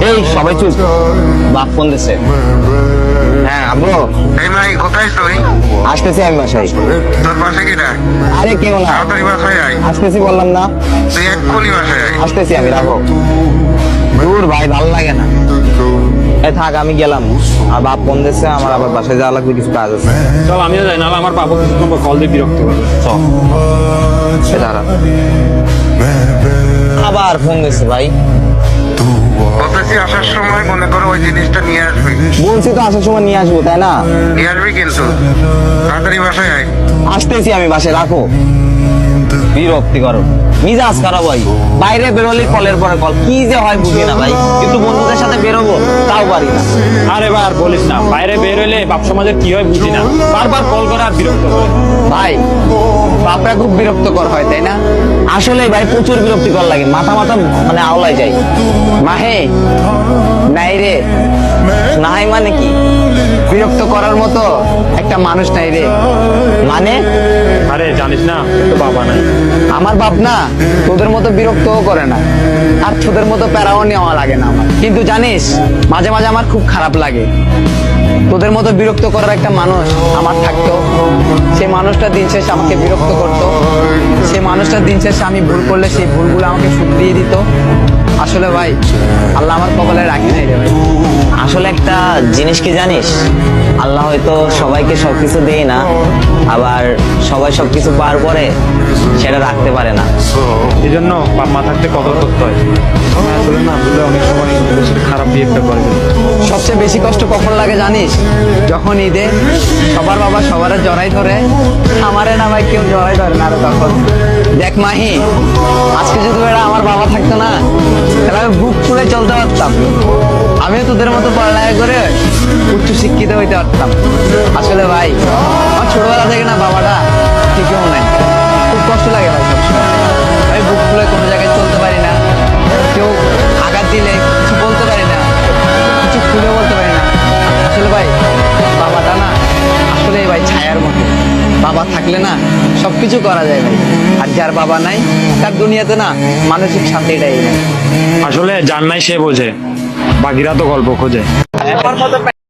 এই সবাই চুপ, বাপ ফোন দিছে। হ্যাঁ আব্বু, এই ভাই কোথায় তুই? আসতেছি আমি বাসায়। তোর বাসা কিটা? আরে কেউ না, তাড়াতাড়ি বাসায় আয়। আসতেছি বললাম না, তুই এক্ষুনি বাসায় আয়। আসতেছি আমি, রাখো। দূর ভাই, ভালো লাগে না। এই থাক, আমি গেলাম। আর বাপ ফোন দিচ্ছে, আমার আবার বাসায় যাওয়া লাগবে, কিছু কাজ আছে। চল আমিও যাই, নাহলে আমার বাবা কিছু কল দিয়ে বিরক্ত করবে। চল। এই দাঁড়া, আবার ফোন দিচ্ছে ভাই। বলতেছি আসার সময় মনে করো ওই জিনিসটা নিয়ে আসবি। বলছি তো আসার সময় নিয়ে আসবো, তাই না? নিয়ে আসবি কিন্তু তাড়াতাড়ি বাসায় আয়। আসতেছি আমি বাসায়, রাখো। বিরক্তি করো, মিজাজ খারাপ ভাই। বাইরে বেরোলে কলের পরে কল, কি যে হয় বুঝি না ভাই। কিন্তু বন্ধুদের সাথে বেরোবো, তাও পারি না। আরে ভাই আর বলিস না, বাইরে বের হইলে বাপ সমাজের কি হয় বুঝি না, বারবার কল করে আর বিরক্ত করে। ভাই বাপরা খুব বিরক্তকর হয়, তাই না? আসলে ভাই প্রচুর বিরক্তিকর লাগে, মাথা মাথা মানে আওলায় যায়। মাহে নাই রে, নাই মানে কি? বিরক্ত করার মতো একটা মানুষ নাই রে। মানে আরে জানিস না, তো বাবা নাই। আমার বাপ না তোদের মতো বিরক্তও করে না, আর তোদের মতো প্যারাও নেওয়া লাগে না আমার। কিন্তু জানিস, মাঝে মাঝে আমার খুব খারাপ লাগে। তোদের মতো বিরক্ত করার একটা মানুষ আমার থাকতো, সেই মানুষটা দিন শেষে আমাকে বিরক্ত করতো। সেই মানুষটা দিন শেষে আমি ভুল করলে সেই ভুলগুলো আমাকে শুধরিয়ে দিত। আসলে ভাই, আল্লাহ আমার কপালে রাখি নাই রে ভাই। আসলে একটা জিনিস কি জানিস, আল্লাহ হয়তো সবাইকে সবকিছু দেয় না, আবার সবাই সবকিছু পাওয়ার পরে সেটা রাখতে পারে না। এই জন্য বাপ মা থাকতে কদর করতে হয়। আসলে না বুঝলে অনেক সময় খারাপ বিহেভটা করে। সবচেয়ে বেশি কষ্ট কখন লাগে জানিস? যখন ঈদে সবার বাবা সবার জড়াই ধরে, আমারে না ভাই কেউ জড়াই ধরে না। আর তখন দেখ মাহি, আজকে যদি এরা আমার বাবা থাকতো না, তাহলে আমি বুক খুলে চলতে পারতাম। আমিও তোদের মতো পড়ালেখা করে উচ্চ শিক্ষিত হইতে পারতাম। আসলে ভাই, আমার ছোটবেলা থেকে না বাবাটা ঠিকও নাই, খুব কষ্ট লাগে ভাই সবসময়। আমি বুক খুলে কোনো জায়গায় চলতে পারি না, কেউ আঘাত দিলে কিছু বলতে পারি না, কিছু খুলে বলতে পারি না। আসলে ভাই, বাবাটা না আসলে ভাই ছায়ার মতো। বাবা থাকলে না সবকিছু করা যায় ভাই, আর যার বাবা নাই তার দুনিয়াতে না মানসিক শান্তিটাই নাই। আসলে জান নাই সে বোঝে, বাকিরা তো গল্প খোঁজে।